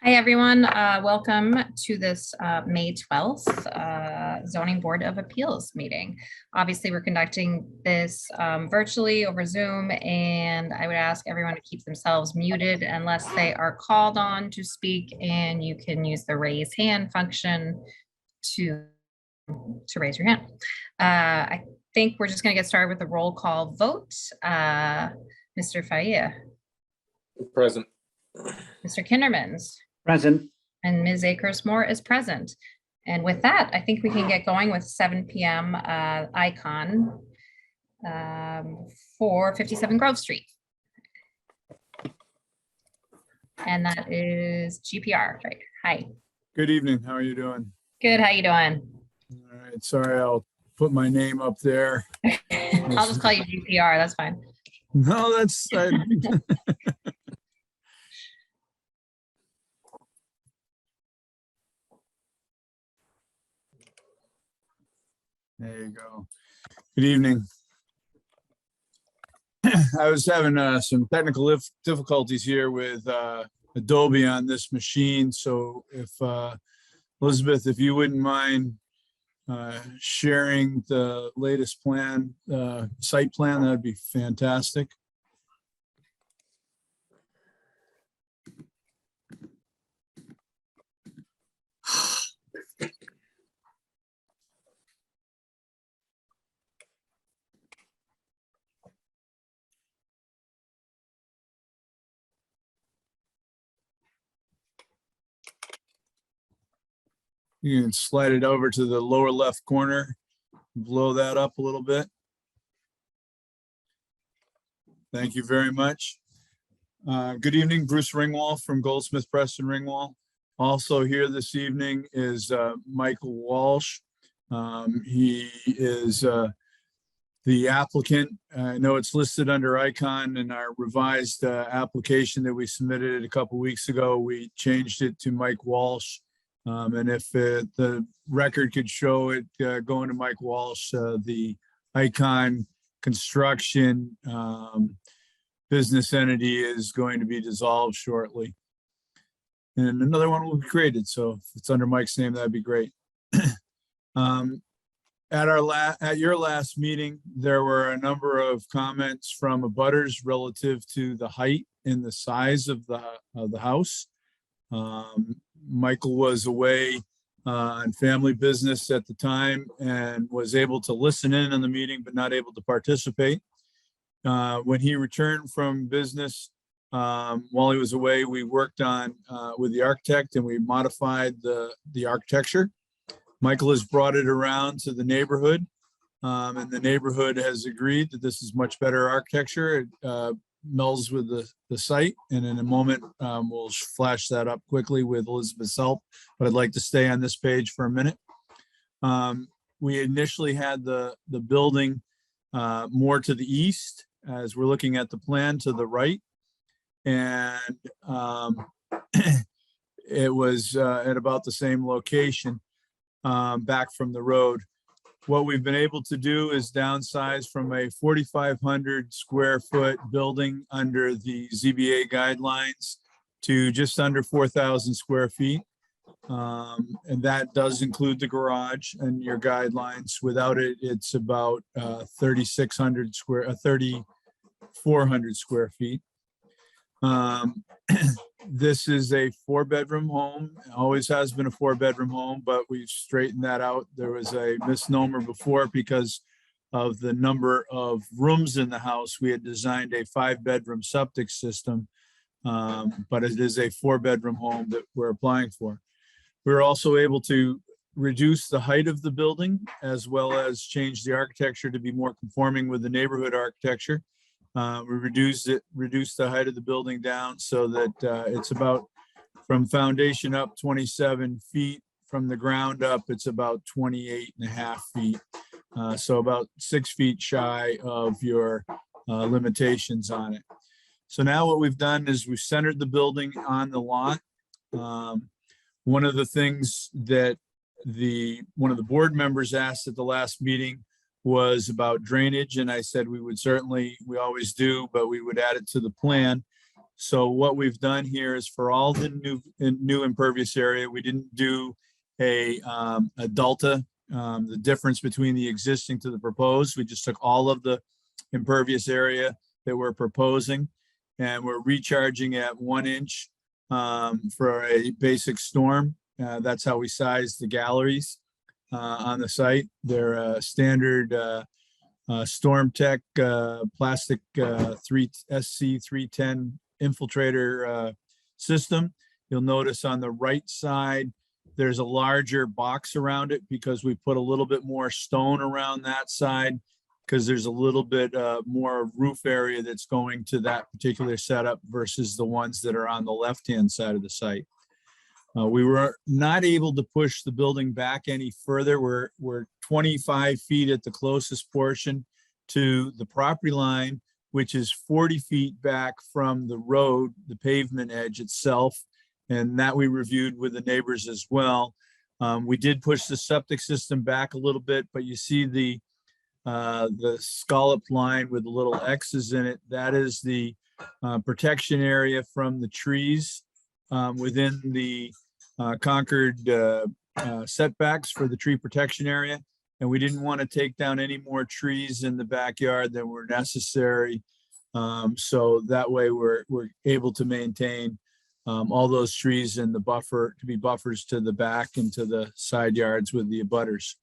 Hi, everyone. Welcome to this May 12th Zoning Board of Appeals meeting. Obviously, we're conducting this virtually over Zoom, and I would ask everyone to keep themselves muted unless they are called on to speak, and you can use the raise hand function to raise your hand. I think we're just going to get started with the roll call vote. Mr. Faia. Present. Mr. Kindermans. Present. And Ms. Akers-Moore is present. And with that, I think we can get going with 7 p.m. Icon for 57 Grove Street. And that is GPR, right? Hi. Good evening. How are you doing? Good. How you doing? All right. Sorry, I'll put my name up there. I'll just call you GPR. That's fine. No, that's there you go. Good evening. I was having some technical difficulties here with Adobe on this machine. So if Elizabeth, if you wouldn't mind sharing the latest plan, site plan, that'd be fantastic. You can slide it over to the lower left corner, blow that up a little bit. Thank you very much. Good evening, Bruce Ringwald from Goldsmith Preston Ringwald. Also here this evening is Michael Walsh. He is the applicant. I know it's listed under Icon in our revised application that we submitted a couple weeks ago. We changed it to Mike Walsh. And if the record could show it going to Mike Walsh, the Icon construction business entity is going to be dissolved shortly. And another one will be created. So if it's under Mike's name, that'd be great. At your last meeting, there were a number of comments from abutters relative to the height and the size of the house. Michael was away on family business at the time and was able to listen in on the meeting, but not able to participate. When he returned from business, while he was away, we worked on with the architect and we modified the architecture. Michael has brought it around to the neighborhood, and the neighborhood has agreed that this is much better architecture. It melds with the site, and in a moment we'll flash that up quickly with Elizabeth's help, but I'd like to stay on this page for a minute. We initially had the building more to the east as we're looking at the plan to the right, and it was at about the same location back from the road. What we've been able to do is downsize from a 4,500 square foot building under the ZBA guidelines to just under 4,000 square feet. And that does include the garage and your guidelines. Without it, it's about 3,400 square feet. This is a 4-bedroom home. It always has been a 4-bedroom home, but we've straightened that out. There was a misnomer before because of the number of rooms in the house. We had designed a 5-bedroom septic system, but it is a 4-bedroom home that we're applying for. We're also able to reduce the height of the building as well as change the architecture to be more conforming with the neighborhood architecture. We reduced the height of the building down so that it's about from foundation up 27 feet. From the ground up, it's about 28.5 feet. So about 6 feet shy of your limitations on it. So now what we've done is we've centered the building on the lot. One of the things that one of the board members asked at the last meeting was about drainage, and I said we would certainly, we always do, but we would add it to the plan. So what we've done here is for all the new impervious area, we didn't do a delta, the difference between the existing to the proposed. We just took all of the impervious area that we're proposing, and we're recharging at 1 inch for a basic storm. That's how we size the galleries on the site. They're standard Storm Tech plastic SC310 infiltrator system. You'll notice on the right side, there's a larger box around it because we put a little bit more stone around that side because there's a little bit more roof area that's going to that particular setup versus the ones that are on the left-hand side of the site. We were not able to push the building back any further. We're 25 feet at the closest portion to the property line, which is 40 feet back from the road, the pavement edge itself. And that we reviewed with the neighbors as well. We did push the septic system back a little bit, but you see the scalloped line with the little X's in it. That is the protection area from the trees within the Concord setbacks for the tree protection area. And we didn't want to take down any more trees in the backyard than were necessary. So that way we're able to maintain all those trees in the buffer to be buffers to the back and to the side yards with the abutters.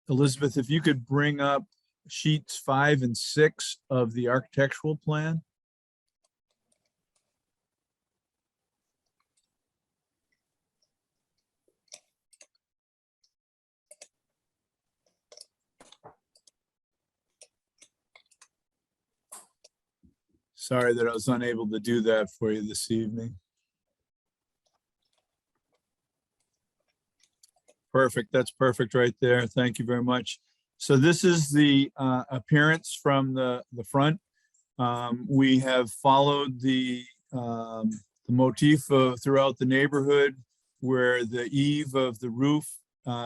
Elizabeth, if you could bring up sheets 5 and 6 of the architectural plan. Sorry that I was unable to do that for you this evening. Perfect. That's perfect right there. Thank you very much. So this is the appearance from the front. We have followed the motif throughout the neighborhood where the eave of the roof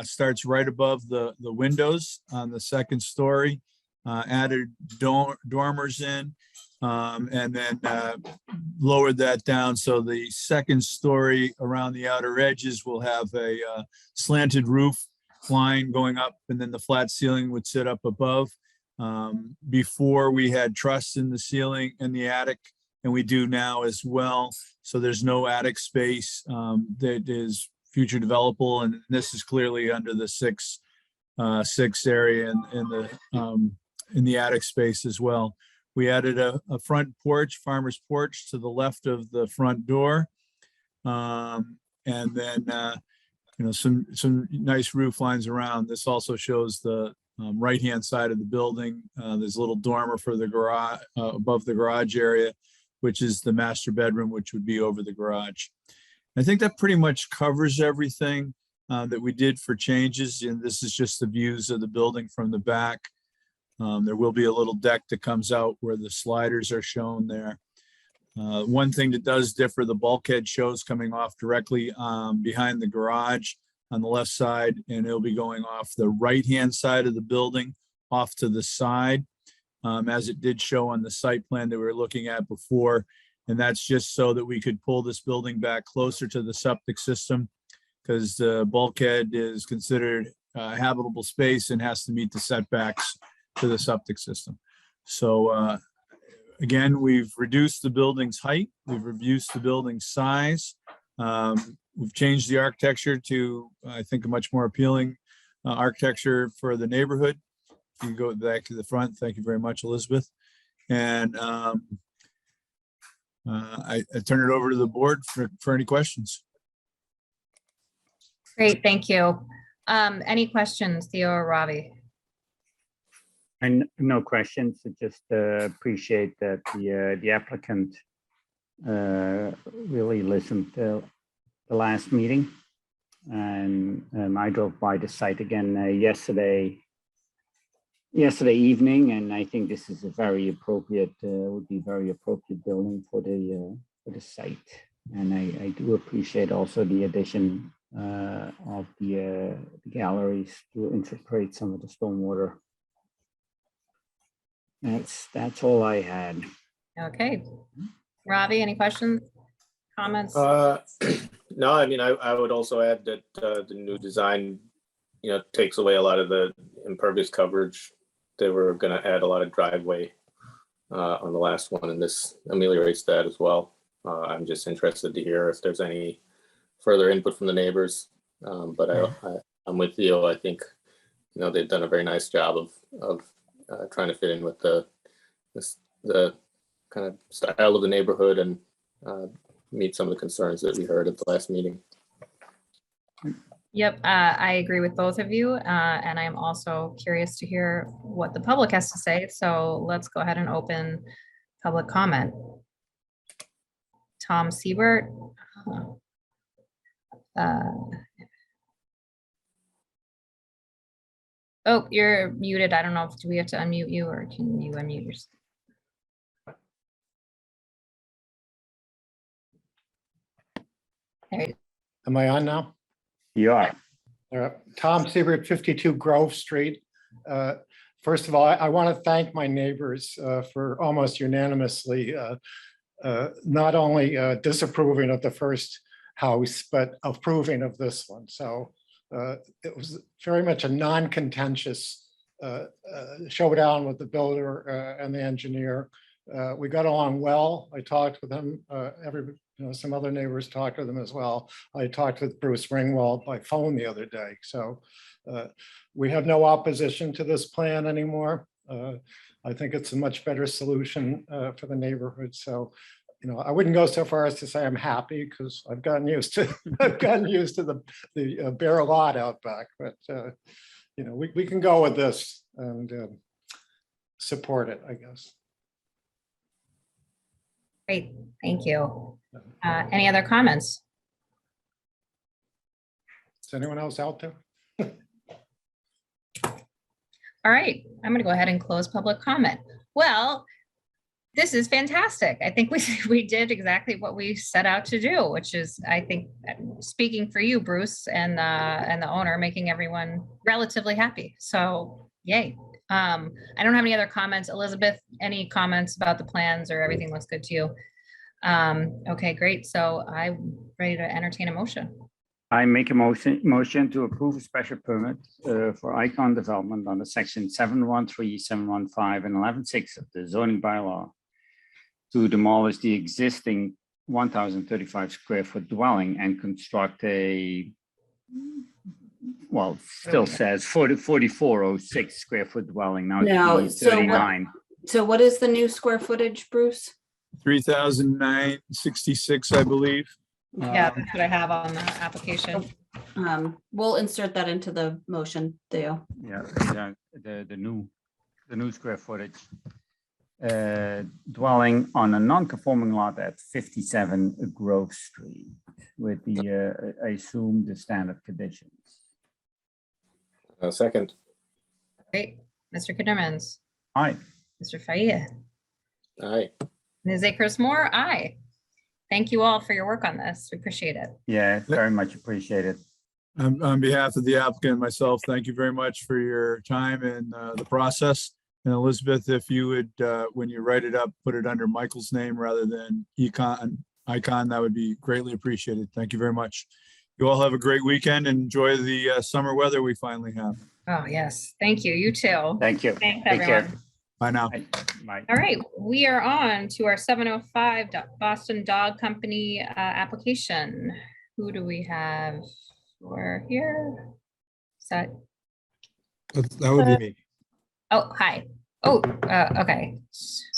starts right above the windows on the second story, added dormers in, and then lowered that down. So the second story around the outer edges will have a slanted roof line going up, and then the flat ceiling would sit up above. Before we had truss in the ceiling and the attic, and we do now as well. So there's no attic space that is future developable, and this is clearly under the six area in the attic space as well. We added a front porch, farmer's porch, to the left of the front door, and then some nice roof lines around. This also shows the right-hand side of the building. There's a little dormer for the garage above the garage area, which is the master bedroom, which would be over the garage. I think that pretty much covers everything that we did for changes. And this is just the views of the building from the back. There will be a little deck that comes out where the sliders are shown there. One thing that does differ, the bulkhead shows coming off directly behind the garage on the left side, and it'll be going off the right-hand side of the building off to the side, as it did show on the site plan that we were looking at before. And that's just so that we could pull this building back closer to the septic system, because the bulkhead is considered habitable space and has to meet the setbacks to the septic system. So again, we've reduced the building's height, we've reduced the building's size. We've changed the architecture to, I think, a much more appealing architecture for the neighborhood. You can go back to the front. Thank you very much, Elizabeth. And I turn it over to the board for any questions. Great, thank you. Any questions, Theo or Ravi? And no questions. I just appreciate that the applicant really listened to the last meeting, and I drove by the site again yesterday evening, and I think this is a very appropriate, would be very appropriate building for the site. And I do appreciate also the addition of the galleries to infiltrate some of the stormwater. That's all I had. Okay. Robbie, any questions, comments? No, I mean, I would also add that the new design, takes away a lot of the impervious coverage. They were going to add a lot of driveway on the last one, and this ameliorates that as well. I'm just interested to hear if there's any further input from the neighbors. But I'm with you. I think, they've done a very nice job of trying to fit in with the kind of style of the neighborhood and meet some of the concerns that we heard at the last meeting. Yep, I agree with both of you. And I'm also curious to hear what the public has to say. So let's go ahead and open public comment. Tom Siebert. Oh, you're muted. I don't know do we have to unmute you or can you unmute yourself? There you go. Am I on now? You are. Tom Siebert, 52 Grove Street. First of all, I want to thank my neighbors for almost unanimously not only disapproving of the first house, but approving of this one. So it was very much a non-contentious showdown with the builder and the engineer. We got along well. I talked with him. Some other neighbors talked with him as well. I talked with Bruce Ringwald by phone the other day. So we have no opposition to this plan anymore. I think it's a much better solution for the neighborhood. So, I wouldn't go so far as to say I'm happy because I've gotten used to the bare lot out back. But we can go with this and support it, I guess. Great, thank you. Any other comments? Is anyone else out there? All right, I'm gonna go ahead and close public comment. Well, this is fantastic. I think we did exactly what we set out to do, which is, I think, speaking for you, Bruce, and the owner, making everyone relatively happy. So, yay. I don't have any other comments. Elizabeth, any comments about the plans or everything looks good to you? Okay, great. So I'm ready to entertain a motion. I make a motion to approve a special permit for Icon Development under section 713, 715, and 11.6 of the zoning bylaw to demolish the existing 1,035 square foot dwelling and construct a, well, still says 4406 square foot dwelling. Now it's 39. So what is the new square footage, Bruce? 3,966, I believe. Yeah, that's what I have on the application. We'll insert that into the motion, Theo. Yeah, the new square footage. Dwelling on a non-conforming lot at 57 Grove Street with the, I assume, the standard conditions. Second. Great. Mr. Kiddermans, Aye. Mr. Faya, Aye. Ms. Akers-Moore, aye. Thank you all for your work on this. We appreciate it. Yeah, very much appreciated. On behalf of the applicant and myself, thank you very much for your time and the process. And Elizabeth, if you would, when you write it up, put it under Michael's name rather than Icon, that would be greatly appreciated. Thank you very much. You all have a great weekend and enjoy the summer weather we finally have. Oh, yes. Thank you. You too. Thank you. Thanks, Take care. everyone. Bye now. Bye. All right, we are on to our 705 Boston Dog Company application. Who do we have for here? Is that? That would be me. Oh, hi. Oh, okay.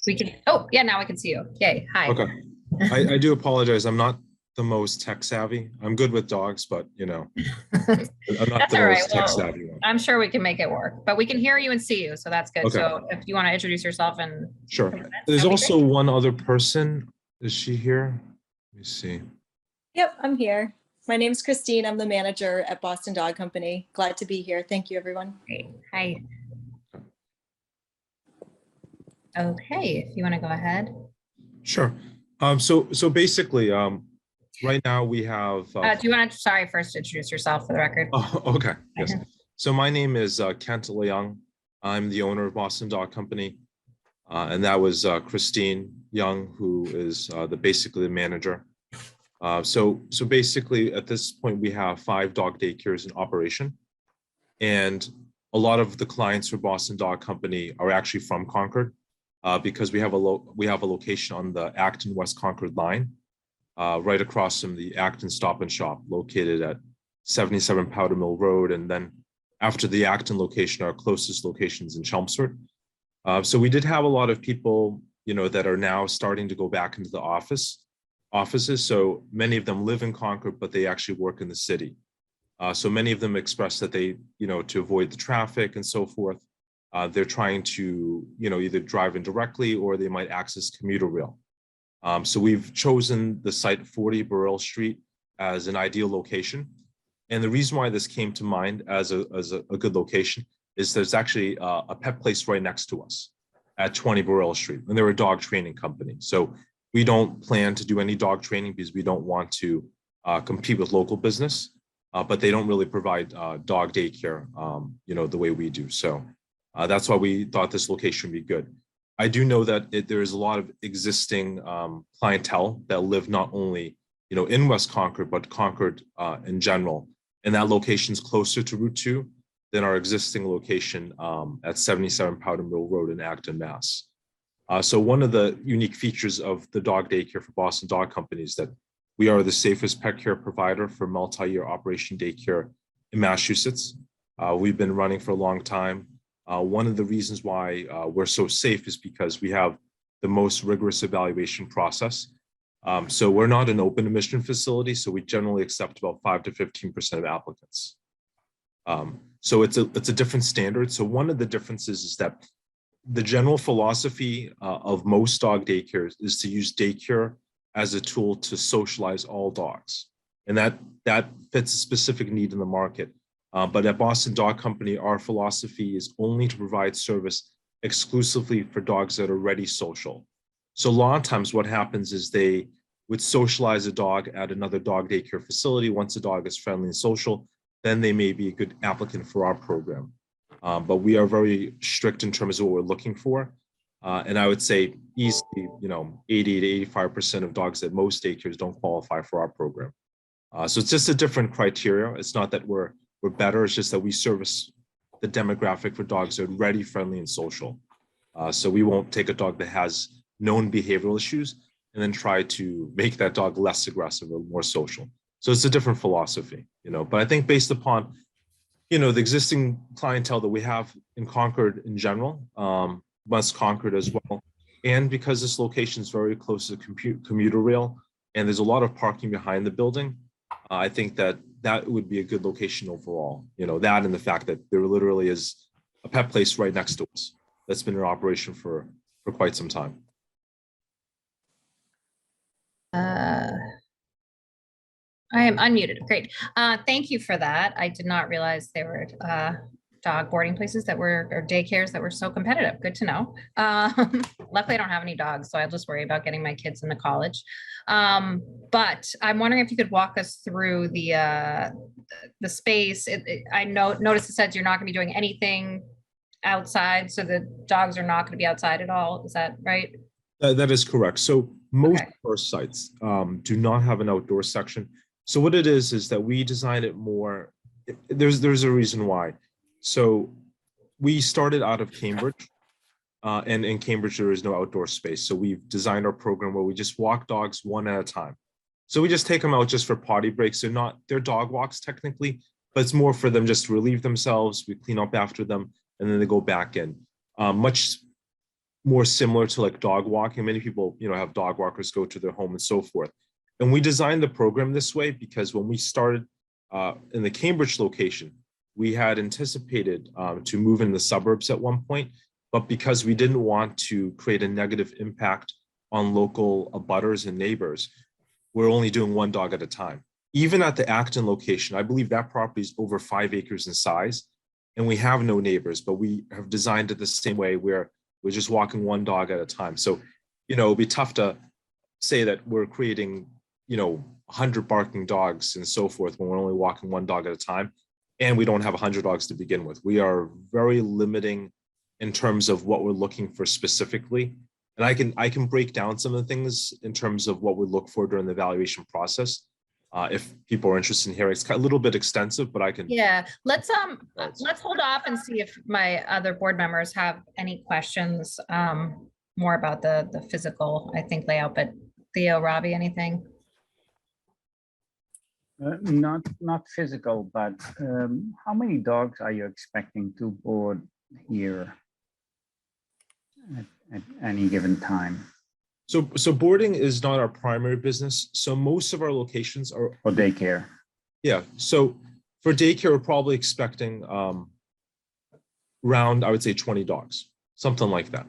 We can, oh, yeah, now we can see you. Yay, hi. Okay. I do apologize. I'm not the most tech savvy. I'm good with dogs, but I'm not That's the all right. most tech Well, savvy one. I'm sure we can make it work, but we can hear you and see you, so that's good. Okay. So if you want to introduce yourself and. Sure. that'd There's be also great. one other person. Is she here? Let me see. Yep, I'm here. My name's Christine. I'm the manager at Boston Dog Company. Glad to be here. Thank you, everyone. Great. Hi. Okay, if you want to go ahead. Sure. So basically, right now we have. Do you want to, sorry, first introduce yourself for the record? Oh, okay. Yes. So my name is Kent Leung. I'm the owner of Boston Dog Company. And that was Christine. Young, who is basically the manager. So basically at this point, we have 5 dog daycares in operation. And a lot of the clients for Boston Dog Company are actually from Concord because we have a location on the Acton West Concord line, right across from the Acton Stop and Shop located at 77 Powder Mill Road. And then after the Acton location, our closest locations in Chelmsford. So we did have a lot of people, that are now starting to go back into the offices. So many of them live in Concord, but they actually work in the city. So many of them express that they, to avoid the traffic and so forth, they're trying to, either drive in directly or they might access commuter rail. So we've chosen the site 40 Burrell Street as an ideal location. And the reason why this came to mind as a good location is there's actually a pet place right next to us at 20 Burrell Street, and they're a dog training company. So we don't plan to do any dog training because we don't want to compete with local business, but they don't really provide dog daycare, the way we do. So that's why we thought this location would be good. I do know that there is a lot of existing clientele that live not only, in West Concord, but Concord in general. And that location is closer to Route 2 than our existing location at 77 Powder Mill Road in Acton, Mass. So one of the unique features of the dog daycare for Boston Dog Company is that we are the safest pet care provider for multi-year operation daycare in Massachusetts. We've been running for a long time. One of the reasons why we're so safe is because we have the most rigorous evaluation process. So we're not an open admission facility, so we generally accept about 5 to 15% of applicants. So it's a different standard. So one of the differences is that the general philosophy of most dog daycares is to use daycare as a tool to socialize all dogs. And that fits a specific need in the market. But at Boston Dog Company, our philosophy is only to provide service exclusively for dogs that are already social. So a lot of times what happens is they would socialize a dog at another dog daycare facility. Once the dog is friendly and social, then they may be a good applicant for our program. But we are very strict in terms of what we're looking for. And I would say easily, 80 to 85% of dogs at most daycares don't qualify for our program. So it's just a different criteria. It's not that we're better, it's just that we service the demographic for dogs that are ready, friendly, and social. So we won't take a dog that has known behavioral issues and then try to make that dog less aggressive or more social. So it's a different philosophy, but I think based upon, the existing clientele that we have in Concord in general, West Concord as well, and because this location is very close to commuter rail and there's a lot of parking behind the building, I think that would be a good location overall. That and the fact that there literally is a pet place right next to us that's been in operation for quite some time. I am unmuted. Great. Thank you for that. I did not realize there were dog boarding places or daycares that were so competitive. Good to know. Luckily, I don't have any dogs, so I'll just worry about getting my kids into college. But I'm wondering if you could walk us through the space. I noticed it says you're not going to be doing anything outside, so the dogs are not going to be outside at all. Is that right? That is correct. So most of our sites do not have an outdoor section. So what it is that we design it more. There's a reason why. So we started out of Cambridge, and in Cambridge there is no outdoor space. So we've designed our program where we just walk dogs one at a time. So we just take them out just for potty breaks. They're dog walks technically, but it's more for them just to relieve themselves. We clean up after them, and then they go back in. Much more similar to like dog walking. Many people, have dog walkers go to their home and so forth. And we designed the program this way because when we started in the Cambridge location, we had anticipated to move in the suburbs at one point, but because we didn't want to create a negative impact on local abutters and neighbors, we're only doing one dog at a time. Even at the Acton location, I believe that property is over 5 acres in size, and we have no neighbors, but we have designed it the same way where we're just walking one dog at a time. So, it'd be tough to say that we're creating, 100 barking dogs and so forth when we're only walking one dog at a time. And we don't have 100 dogs to begin with. We are very limiting in terms of what we're looking for specifically. And I can break down some of the things in terms of what we look for during the evaluation process. If people are interested in hearing, it's a little bit extensive, but I can. Yeah, let's hold off and see if my other board members have any questions more about the physical, I think, layout. But Theo, Robbie, anything? Not physical, but how many dogs are you expecting to board here at any given time? So boarding is not our primary business. So most of our locations are For daycare? Yeah. So for daycare, we're probably expecting around, I would say 20 dogs, something like that.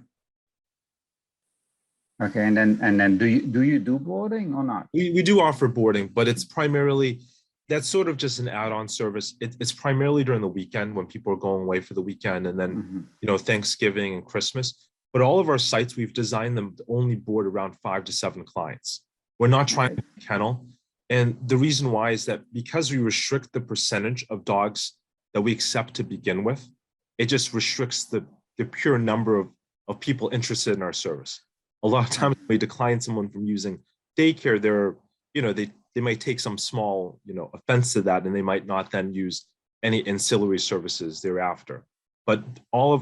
Okay, and then do you do boarding or not? We do offer boarding, but it's primarily, that's sort of just an add-on service. It's primarily during the weekend when people are going away for the weekend, and then, you know, Thanksgiving and Christmas. But all of our sites, we've designed them to only board around 5 to 7 clients. We're not trying to kennel. And the reason why is that because we restrict the percentage of dogs that we accept to begin with, it just restricts the pure number of people interested in our service. A lot of times we decline someone from using daycare, they're, you know, they might take some small, you know, offense to that, and they might not then use any ancillary services thereafter. But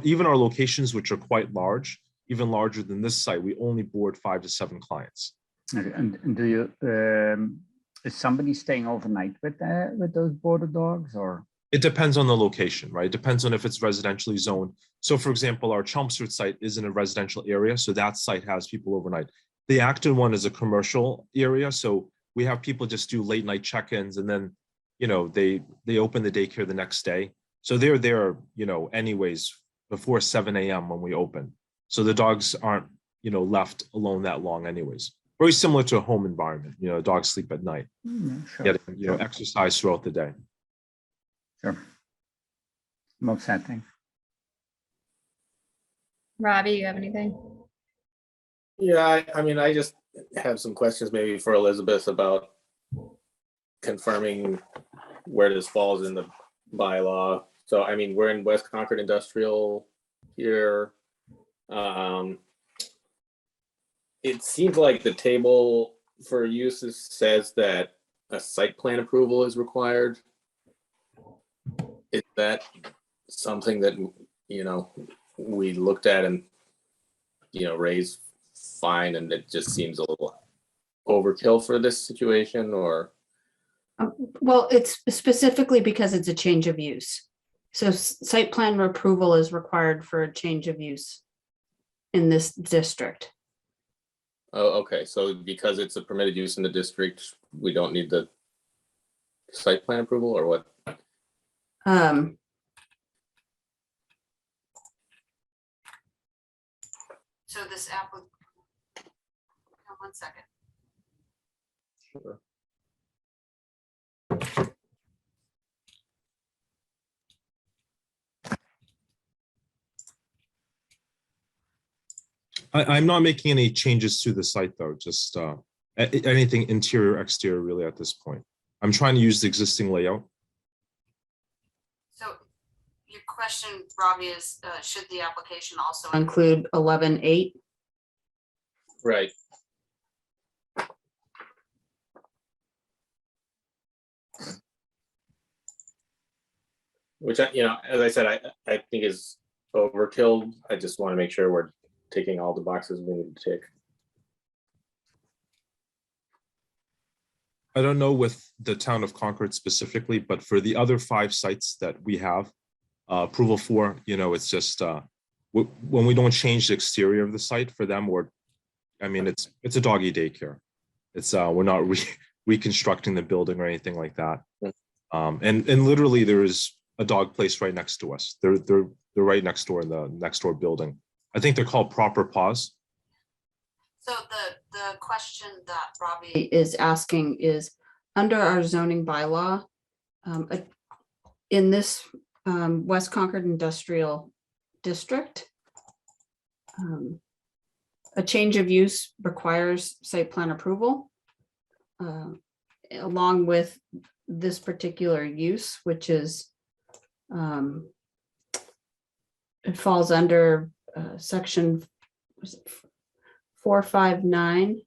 even our locations, which are quite large, even larger than this site, we only board 5 to 7 clients. Okay, and do you, is somebody staying overnight with those border dogs, or? It depends on the location, right? It depends on if it's residentially zoned. So for example, our Chelmsford site is in a residential area, so that site has people overnight. The Acton one is a commercial area, so we have people just do late night check-ins, and then, you know, they open the daycare the next day. So they're there, you know, anyways, before 7 a.m. when we open. So the dogs aren't, you know, left alone that long anyways. Very similar to a home environment, you know, dogs sleep at night, Sure. getting, you know, exercise throughout the day. Sure. Most sad thing. Robbie, you have anything? Yeah, I mean, I just have some questions maybe for Elizabeth about confirming where this falls in the bylaw. So, I mean, we're in West Concord Industrial here. It seems like the table for uses says that a site plan approval is required. Is that something that, you know, we looked at and, you know, raised fine, and it just seems a little overkill for this situation, or? Well, it's specifically because it's a change of use. So site plan approval is required for a change of use in this district. Oh, okay. So because it's a permitted use in the district, we don't need the site plan approval, or what? So this one second. Sure. I'm not making any changes to the site though, just anything interior, exterior really at this point. I'm trying to use the existing layout. So your question, Robbie, is should the application also include 11.8? Right. Which, you know, as I said, I think is overkill. I just want to make sure we're ticking all the boxes we need to tick. I don't know with the town of Concord specifically, but for the other 5 sites that we have approval for, you know, it's just when we don't change the exterior of the site for them, or I mean, it's a doggy daycare. It's we're not reconstructing the building or anything like that. And literally there is a dog place right next to us. They're right next door in the next door building. I think they're called Proper Paws. So the question that Robbie is asking is, under our zoning bylaw, in this West Concord Industrial District, a change of use requires site plan approval, along with this particular use, which is, it falls under section 459.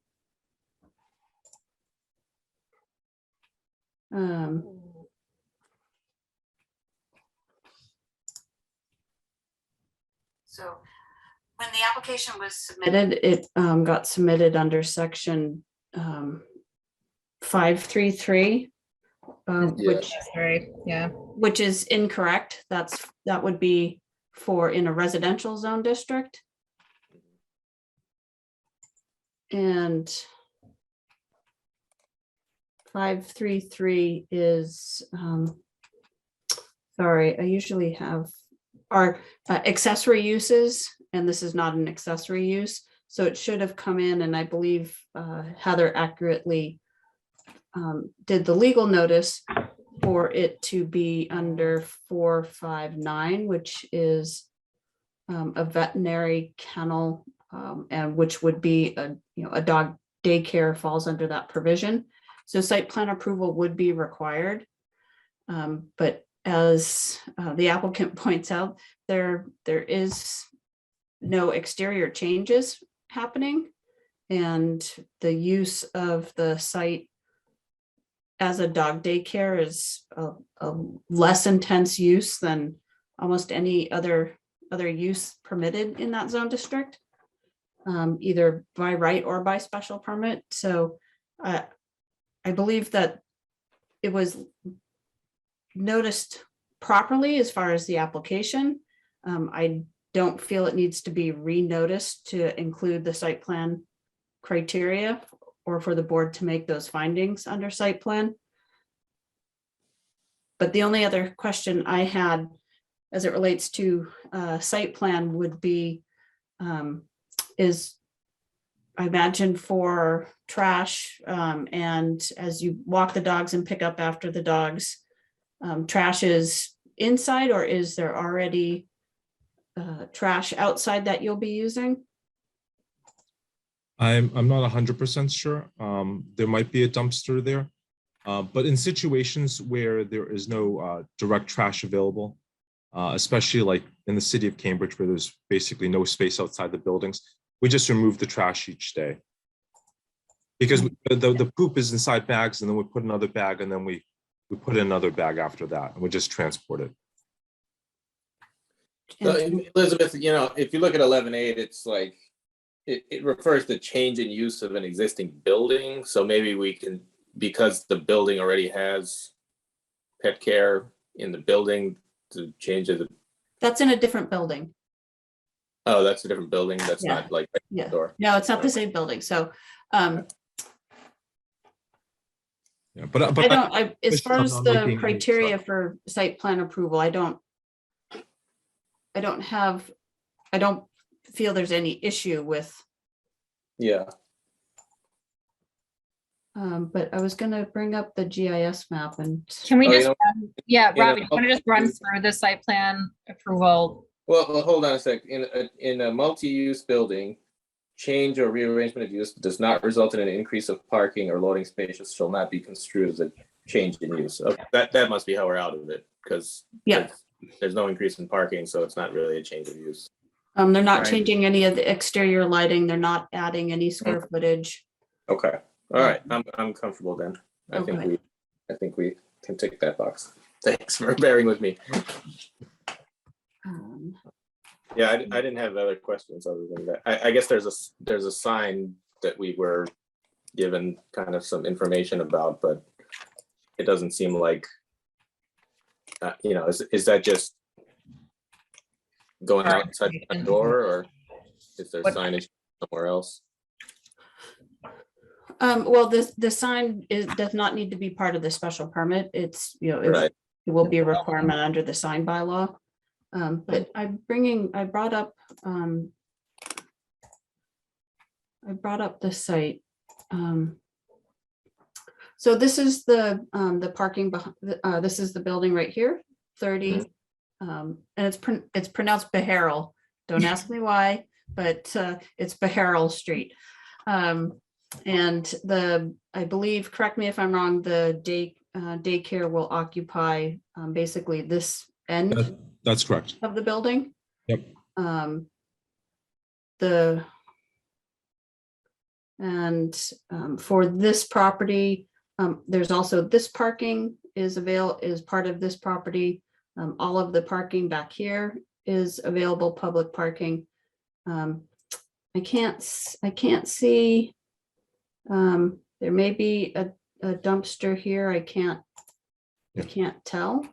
So when the application was submitted, it got submitted under section 533, which Right, yeah. which is incorrect. That would be for in a residential zone district. And 533 is, sorry, I usually have our accessory uses, and this is not an accessory use. So it should have come in, and I believe Heather accurately did the legal notice for it to be under 459, which is a veterinary kennel, and which would be a dog daycare falls under that provision. So site plan approval would be required. But as the applicant points out, there is no exterior changes happening, and the use of the site as a dog daycare is a less intense use than almost any other use permitted in that zone district, either by right or by special permit. So I believe that it was noticed properly as far as the application. I don't feel it needs to be re-noticed to include the site plan criteria or for the board to make those findings under site plan. But the only other question I had as it relates to site plan would be, is I imagine for trash, and as you walk the dogs and pick up after the dogs, trash is inside, or is there already trash outside that you'll be using? I'm not 100% sure. There might be a dumpster there, but in situations where there is no direct trash available, especially like in the city of Cambridge, where there's basically no space outside the buildings, we just remove the trash each day. Because the poop is inside bags, and then we put another bag, and then we put in another bag after that, and we just transport it. So, Elizabeth, if you look at 11.8, it's like, it refers to change in use of an existing building. So maybe we can, because the building already has pet care in the building, to change it. That's in a different building. Oh, that's a different building. That's Yeah. not like right Yeah. next door. No, it's not the same building. So Yeah, but as far I'm as not the making any criteria truck. for site plan approval, I don't feel there's any issue with, Yeah. but I was gonna bring up the GIS map and. Can we Oh, just, yeah, you know, Robbie, you want to just run through the site plan approval? Well, hold on a sec. In a multi-use building, change or rearrangement of use does not result in an increase of parking or loading spaces shall not be construed as a change in use. Okay, that must be how we're out of it, because Yeah. there's no increase in parking, so it's not really a change of use. They're not Right. changing any of the exterior lighting. They're not adding any square footage. Okay, all right, I'm comfortable then. I Okay. think we can tick that box. Thanks for bearing with me. Yeah, I didn't have other questions other than that. I guess there's a sign that we were given kind of some information about, but it doesn't seem like, is that just going outside the door, or is there signage somewhere else? Well, the sign does not need to be part of the special permit. It's, Right. it will be a requirement under the sign bylaw. But I brought up the site. So this is the parking behind, this is the building right here, 30. And it's pronounced Beharrell. Don't ask me why, but it's Beharrell Street. And I believe, correct me if I'm wrong, the daycare will occupy basically this end That's correct. of the building. Yep. The And for this property, there's also this parking is part of this property. All of the parking back here is available public parking. I can't see. There may be a dumpster here. I can't tell.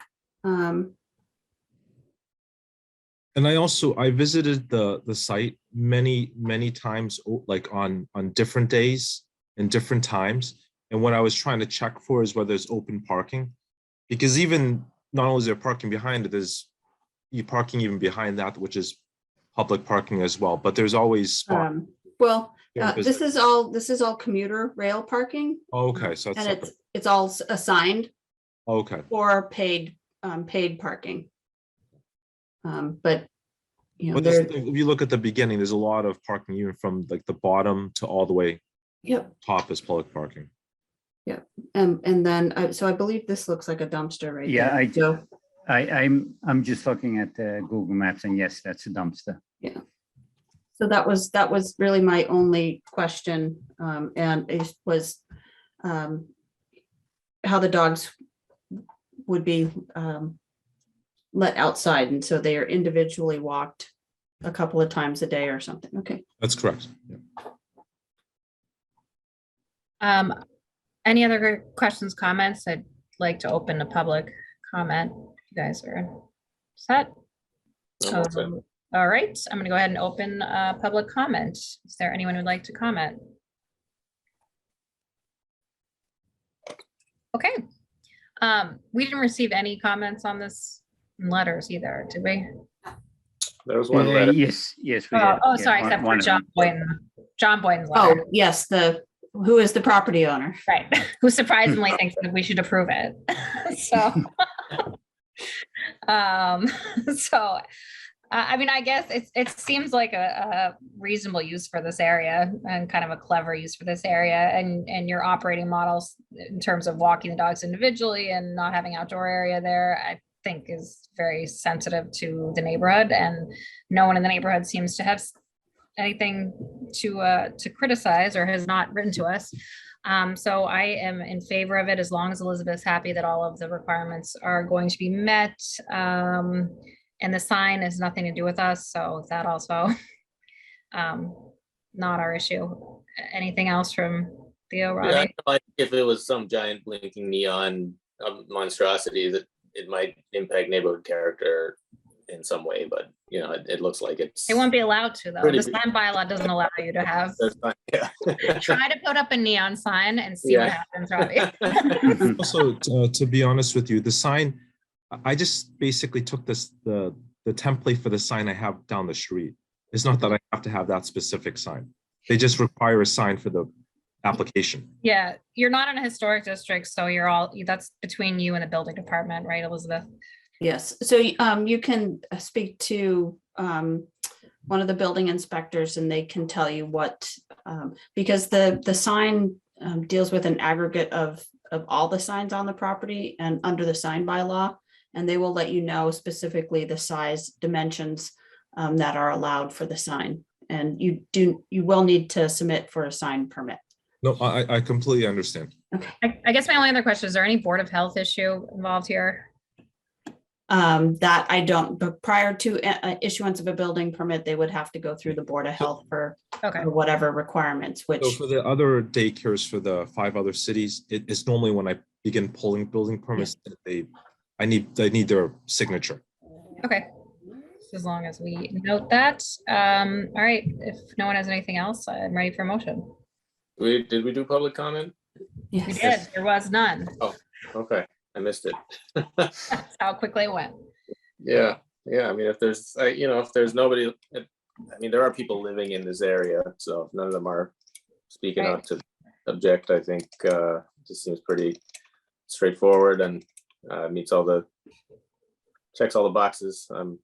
And I visited the site many times, like on different days and different times. And what I was trying to check for is whether there's open parking, because even not only is there parking behind it, there's parking even behind that, which is public parking as well. But there's always spot. This is all commuter rail parking. Okay, so it's And separate. it's all assigned Okay. or paid parking. But you know, But if you look at the beginning, there's a lot of parking, even from like the bottom to all the way yep. top is public parking. Yep. And then so I believe this looks like a dumpster right Yeah, there. I'm just looking at Google Maps, and yes, that's a dumpster. Yeah. So that was really my only question, and it was how the dogs would be let outside, and so they are individually walked a couple of times a day or something. Okay. That's correct. Yeah. Any other questions, comments? I'd like to open a public comment. You guys are set. All right, I'm going to go ahead and open public comment. Is there anyone who'd like to comment? Okay. We didn't receive any comments on this in letters either, did we? There was one letter. Yes, we did. Sorry, except for John Boyden. John Boyden's Oh, letter. yes, who is the property owner? Right, who surprisingly thinks that we should approve it. So, I mean, I guess it seems like a reasonable use for this area and kind of a clever use for this area, and your operating models in terms of walking the dogs individually and not having outdoor area there, I think is very sensitive to the neighborhood, and no one in the neighborhood seems to have anything to criticize or has not written to us. So I am in favor of it as long as Elizabeth's happy that all of the requirements are going to be met. And the sign has nothing to do with us, so that also not our issue. Anything else from Theo, Robbie? Yeah, like if it was some giant blinking neon monstrosity, that it might impact neighborhood character in some way, but you know, it looks like it won't be allowed to though. The sign bylaw doesn't allow you to have. Yeah. Try to put up a neon sign and see what happens, Robbie. Also, to be honest with you, the sign, I just basically took the template for the sign I have down the street. It's not that I have to have that specific sign. They just require a sign for the application. Yeah, you're not in a historic district, so that's between you and the building department, right, Elizabeth? Yes, so you can speak to one of the building inspectors and they can tell you what, because the sign deals with an aggregate of all the signs on the property and under the sign bylaw, and they will let you know specifically the size dimensions that are allowed for the sign. And you will need to submit for a sign permit. No, I completely understand. Okay. I guess my only other question, is there any Board of Health issue involved here? That I don't, but prior to issuance of a building permit, they would have to go through the Board of Health for whatever requirements, which. So for the other daycares for the 5 other cities, it's normally when I begin pulling building permits, I need their signature. Okay, as long as we note that. All right, if no one has anything else, I'm ready for a motion. Did we do public comment? Yes. We did, there was none. Oh, okay, I missed it. That's how quickly it went. Yeah, I mean, if there's nobody, I mean, there are people living in this area, so if none of them are speaking out to object, I think this seems pretty straightforward and checks all the boxes. I'm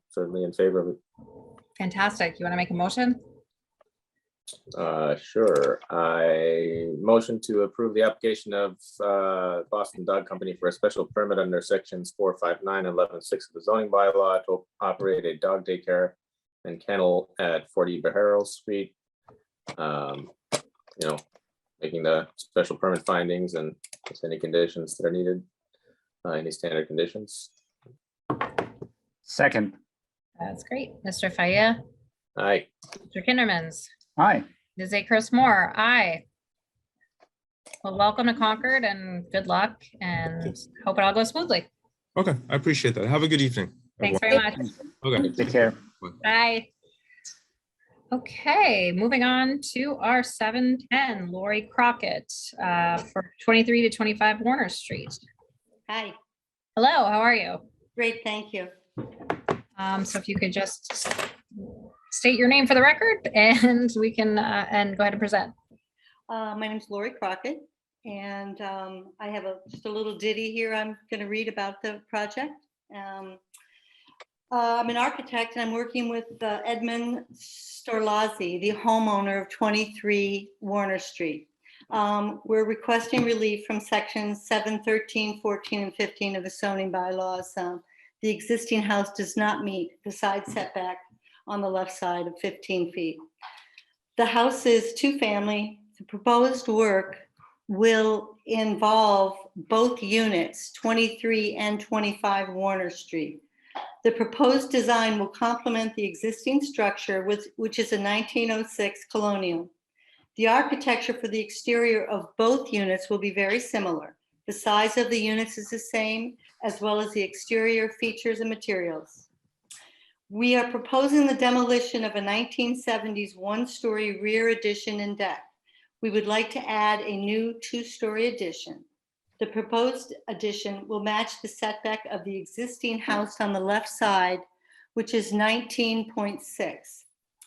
certainly in favor of it. Fantastic. You want to make a motion? Sure. I motion to approve the application of Boston Dog Company for a special permit under sections 459 and 11.6 of the zoning bylaw to operate a dog daycare and kennel at 40 Beharrell Street. you know, making the special permit findings and if any conditions that are needed, any standard conditions. Second. That's great. Mr. Faya, Aye. Mr. Kindermans, Aye. Ms. A. Chris Moore, aye. Well, welcome to Concord and good luck and hope it all goes smoothly. Okay, I appreciate that. Have a good evening. Thanks everyone. very much. Okay. Take care. Bye. Okay, moving on to our 710, Lori Crockett, for 23 to 25 Warner Street. Hi, Hello, how are you? great, thank you. So if you could just state your name for the record and we can, and go ahead and present. My name's Lori Crockett, and I have just a little ditty here I'm going to read about the project. I'm an architect, and I'm working with Edmund Storlazzi, the homeowner of 23 Warner Street. We're requesting relief from sections 7, 13, 14, and 15 of the zoning bylaws. The existing house does not meet the side setback on the left side of 15 feet. The house is two-family. The proposed work will involve both units, 23 and 25 Warner Street. The proposed design will complement the existing structure, which is a 1906 colonial. The architecture for the exterior of both units will be very similar. The size of the units is the same, as well as the exterior features and materials. We are proposing the demolition of a 1970s one-story rear addition and deck. We would like to add a new two-story addition. The proposed addition will match the setback of the existing house on the left side, which is 19.6.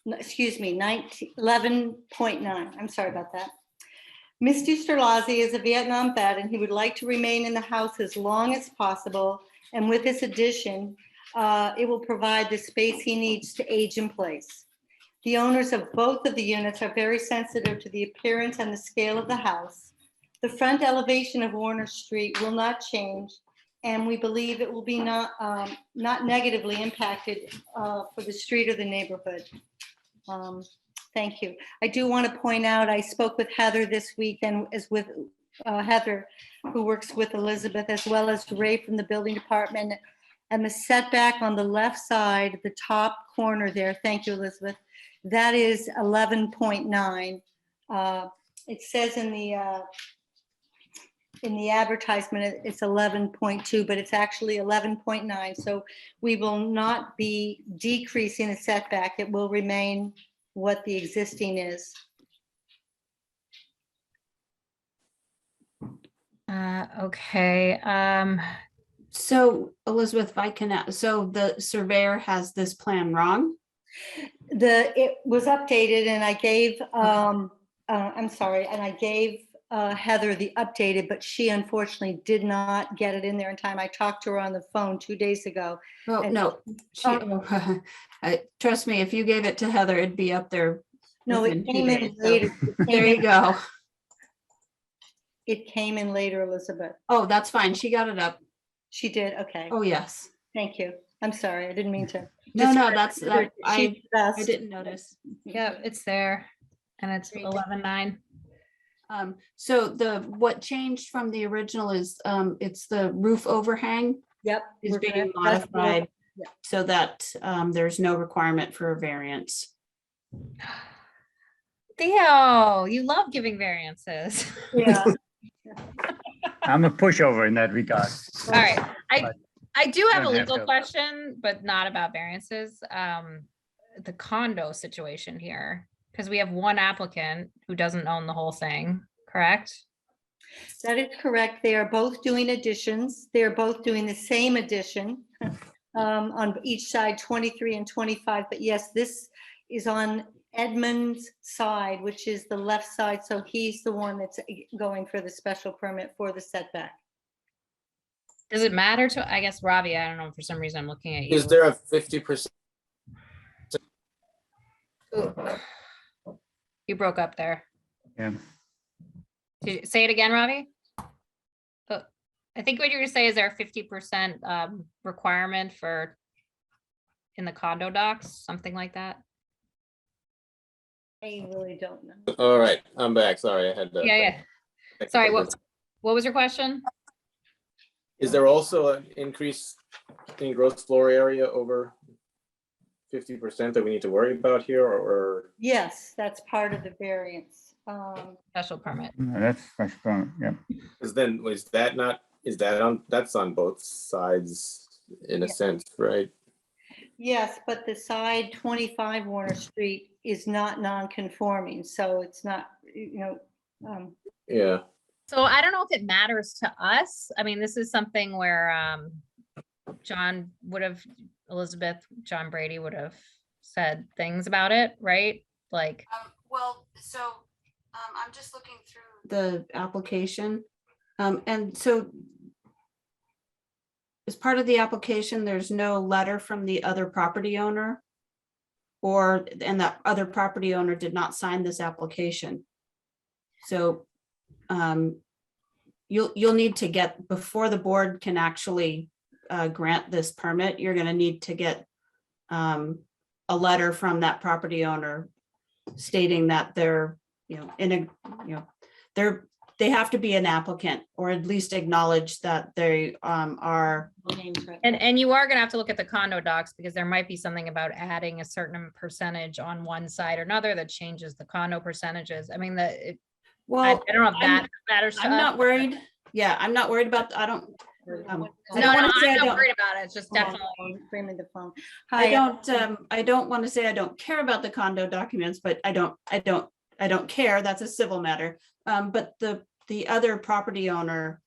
Excuse me, 11.9. I'm sorry about that. Mr. Storlazzi is a Vietnam vet, and he would like to remain in the house as long as possible. And with this addition, it will provide the space he needs to age in place. The owners of both of the units are very sensitive to the appearance and the scale of the house. The front elevation of Warner Street will not change, and we believe it will be not negatively impacted for the street or the neighborhood. Thank you. I do want to point out, I spoke with Heather this week, and as with Heather, who works with Elizabeth, as well as Ray from the building department, and the setback on the left side, the top corner there, thank you, Elizabeth, that is 11.9. It says in the advertisement, it's 11.2, but it's actually 11.9. So we will not be decreasing the setback. It will remain what the existing is. Okay. So Elizabeth, if I can, so the surveyor has this plan wrong? It was updated, and I gave, I'm sorry, and I gave Heather the updated, but she unfortunately did not get it in there in time. I talked to her on the phone 2 days ago. Oh, And- no. Trust me, if you gave it to Heather, it'd be up there. No, within it 2 came in days, so later. There you go. It came in later, Elizabeth. Oh, that's fine. She got it up. She did, okay. Oh, yes. Thank you. I'm sorry, I didn't mean to. No, no, discourage that, her. I She's the I best. didn't notice. Yeah, it's there and it's Great. 11.9. So what changed from the original is, it's the roof overhang Yep. is we're being gonna- that's the- modified yeah. so that, there's no requirement for a variance. Theo, you love giving variances. Yeah, I'm a pushover in that regard. All right, I do have a Don't have legal to. question, but not about variances. The condo situation here, because we have one applicant who doesn't own the whole thing, correct? that is correct. They are both doing additions. They are both doing the same addition on each side, 23 and 25. But yes, this is on Edmund's side, which is the left side. So he's the one that's going for the special permit for the setback. Does it matter to, I guess, Ravi, I don't know, for some reason I'm looking at you. Is there a 50%? Ooh. You broke up there. Yeah. Did you say it again, Ravi? Oh, I think what you're gonna say is there a 50% requirement for in the condo docs, something like that? I really don't know. All right, I'm back. Sorry, I had to. Yeah. Sorry, what was your question? Is there also an increase in gross floor area over 50% that we need to worry about here, or? Yes, that's part of the variance. Special permit. That's fresh permit, yeah. Because then, that's on both sides in a sense, right? Yes, but the side 25 Warner Street is not non-conforming, so it's not, Yeah, So I don't know if it matters to us. I mean, this is something where John Brady would have said things about it, right? Like, I'm just looking through the application. And so as part of the application, there's no letter from the other property owner, and that other property owner did not sign this application. So you'll need to get, before the board can actually grant this permit, you're going to need to get a letter from that property owner stating that they're, they have to be an applicant, or at least acknowledge that they are. and you are gonna have to look at the condo docs, because there might be something about adding a certain percentage on one side or another that changes the condo percentages. I mean, I Well, don't know if that matters to us. I'm not worried. Yeah, I'm not worried about, I don't No, wanna I'm say I not don't- worried about it. It's just definitely. Bring me the phone. I Hi, don't want to say I don't care about the condo documents, but I don't care. That's a civil matter. But the other property owner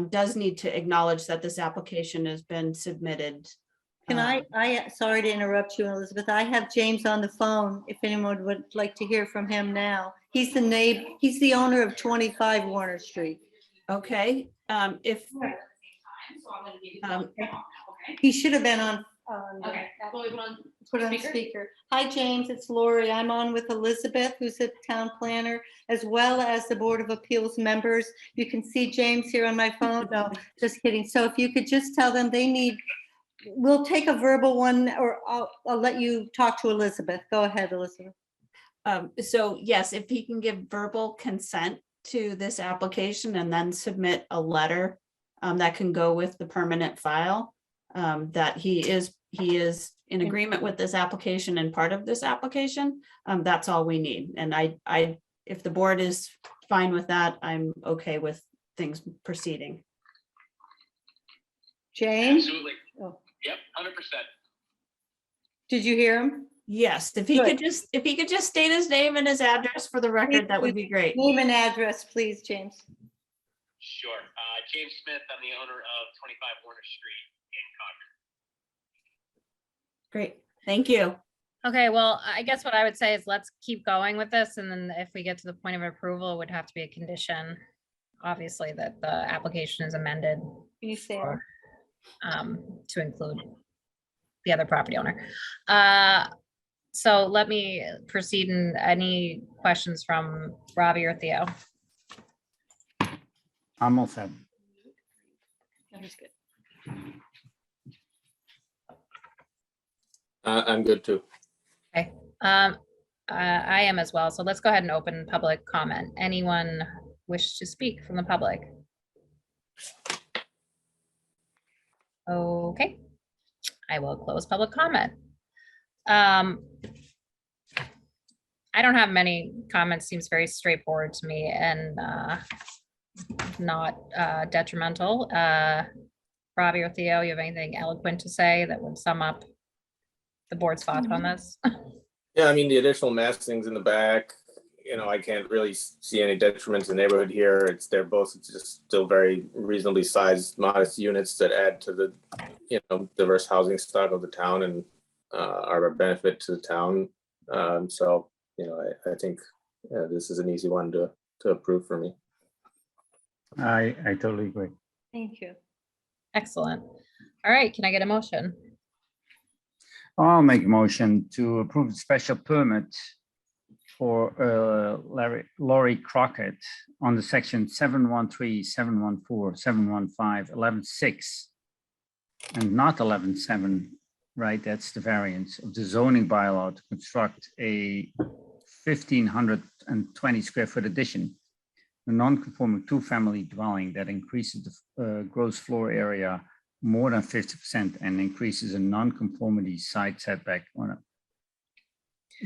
does need to acknowledge that this application has been submitted. Can sorry to interrupt you, Elizabeth. I have James on the phone, if anyone would like to hear from him now. He's the owner of 25 Warner Street. Okay, He should have been on. Okay. Put on speaker. Hi, James, it's Lori. I'm on with Elizabeth, who's a town planner, as well as the Board of Appeals members. You can see James here on my phone. No, just kidding. So if you could just tell them we'll take a verbal one, or I'll let you talk to Elizabeth. Go ahead, Elizabeth. So yes, if he can give verbal consent to this application and then submit a letter that can go with the permanent file, that he is in agreement with this application and part of this application, that's all we need. And if the board is fine with that, I'm okay with things proceeding. James? Absolutely. Oh. Yep, 100%. Did you hear him? Yes, if he could just state his name and his address for the record, that would be great. Name and address, please, James. Sure. James Smith, I'm the owner of 25 Warner Street in Concord. Great, thank you. Okay, well, I guess what I would say is let's keep going with this, and then if we get to the point of approval, it would have to be a condition, obviously, that the application is amended Can you say it? or, to include the other property owner. So let me proceed. And any questions from Robbie or Theo? I'm all set. That was good. I'm good too. Okay, I am as well. So let's go ahead and open public comment. Anyone wish to speak from the public? Okay, I will close public comment. I don't have many comments. Seems very straightforward to me and not detrimental. Robbie or Theo, you have anything eloquent to say that would sum up the board's thoughts on this? Yeah, I mean, the additional massings in the back, I can't really see any detriment to the neighborhood here. They're both just still very reasonably sized, modest units that add to the, diverse housing stock of the town and are a benefit to the town. So, I think this is an easy one to approve for me. I totally agree. Thank you. Excellent. All right, can I get a motion? I'll make a motion to approve the special permit for Laurie Crockett on the section 713, 714, 715, 11.6, and not 11.7, right? That's the variance of the zoning bylaw to construct a 1,520 square foot addition, a non-conforming two-family dwelling that increases the gross floor area more than 50% and increases a non-conformity side setback on it.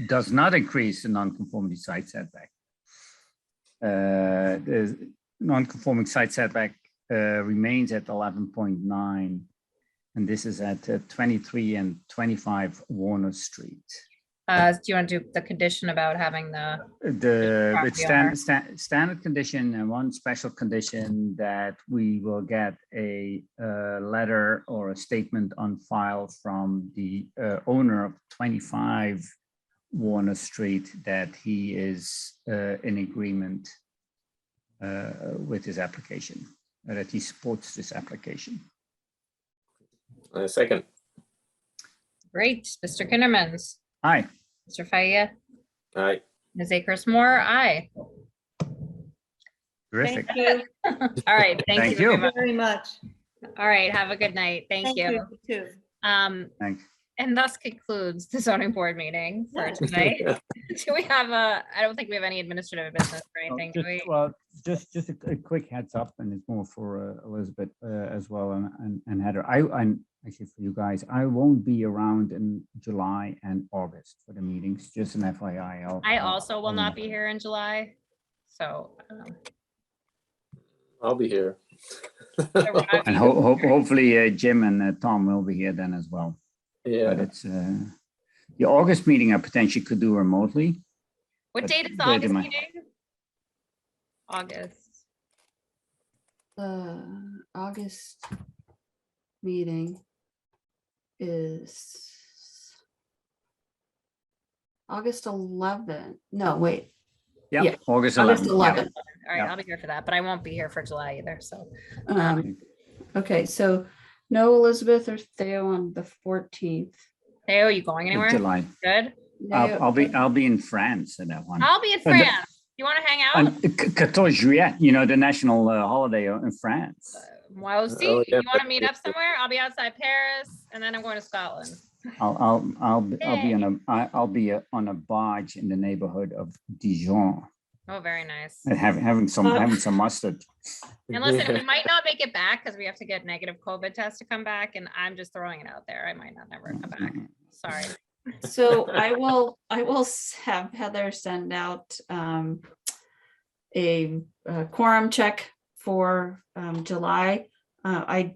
Does not increase the non-conformity side setback. The non-conforming side setback remains at 11.9, and this is at 23 and 25 Warner Street. Do you want to do the condition about having the It's standard condition and one special condition that we will get a letter or a statement on file from the owner of 25 Warner Street that he is in agreement with his application, that he supports this application. A second. Great, Mr. Kindermans, Aye. Mr. Faya, Aye. Ms. Akers Moore, aye. Terrific. Thank you All right, thank you very much. very much. All right, have a good night. Thank you. You too. Thanks. And thus concludes the zoning board meeting for tonight. Do we have I don't think we have any administrative business or anything, do we? Well, just a quick heads up, and it's more for Elizabeth as well and Heather. I'm actually for you guys. I won't be around in July and August for the meetings. Just an FYI. I also will not be here in July, so. I'll be here. And hopefully Jim and Tom will be here then as well. Yeah. But it's the August meeting I potentially could do remotely. What But date is the wait a August minute. meeting? August. August meeting is August 11th. No, wait. Yeah, August August 11th. 11th. All right, Yeah. I'll be here for that, but I won't be here for July either, so. Okay, so no Elizabeth or Theo on the 14th. Theo, you going anywhere? July. Good. I'll be in France at that one. I'll be in And the- France. You want to hang out? On 14 Juillet, you know, the national holiday in France. Well, see, Oh, yeah, you want to but- meet up somewhere? I'll be outside Paris, and then I'm going to Scotland. I'll be on a barge in the neighborhood of Dijon, Oh, very nice. and having some mustard. And listen, we might not make it back because we have to get negative COVID tests to come back, and I'm just throwing it out there. I might not never come back. Sorry. So I will have Heather send out a quorum check for July. I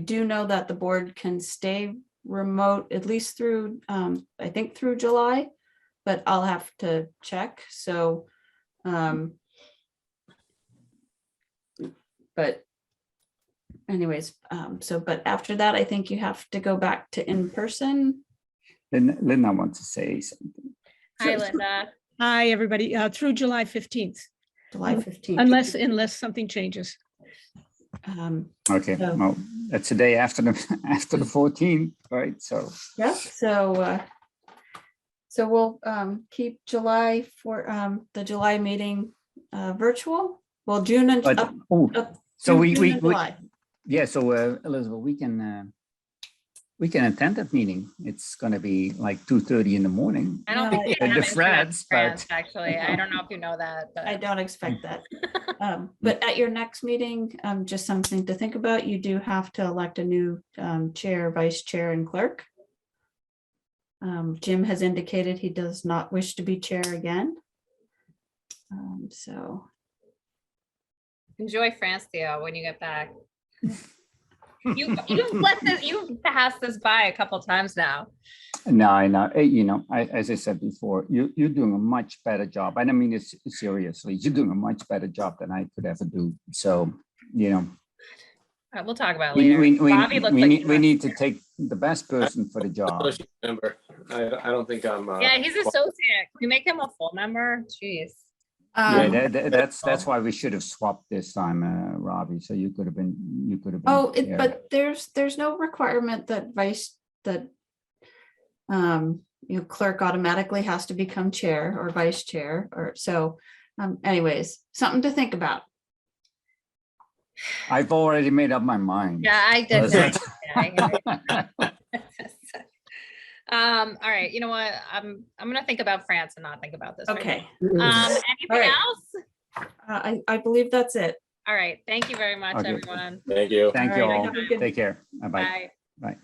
do know that the board can stay remote at least through I think through July, but I'll have to check. So but anyways, but after that, I think you have to go back to in person. Linda wants to say something. Hi, Linda. Hi, everybody, through July 15th, July 15th. unless something changes. Okay, So- well, that's the day after the 14th, right? So Yeah, so we'll keep July for the July meeting virtual. Well, June and but up. so through we June and July. yeah. So Elizabeth, we can attend that meeting. It's going to be like 2:30 in the morning. I don't No, think we I- have the internet in France, France, but- actually. I don't know if you know that, I but don't expect that. But at your next meeting, just something to think about, you do have to elect a new chair, vice chair, and clerk. Jim has indicated he does not wish to be chair again. So, enjoy France, Theo, when you get back. You've passed this by a couple times now. No, I know. You know, as I said before, you're doing a much better job. I don't mean it seriously. You're doing a much better job than I could ever do. So, you know, We'll talk about it later. Bobby looks like we need to take the best person for the job. Associate member. I don't think I'm. Yeah, he's associate. Can we make him a full member? Jeez. Yeah, that's why we should have swapped this time, Robbie. So you could have been. oh, there. but there's no requirement that clerk automatically has to become chair or vice chair or so. Anyways, something to think about. I've already made up my mind. Yeah, I did. That's- All right, you know what? I'm gonna think about France and not think about this. right Okay, now. Anything right. else? I believe that's it. All right, thank you very much, Okay. everyone. Thank you. Thank you All right, all. have a good- Take care. Bye-bye. Bye. Bye.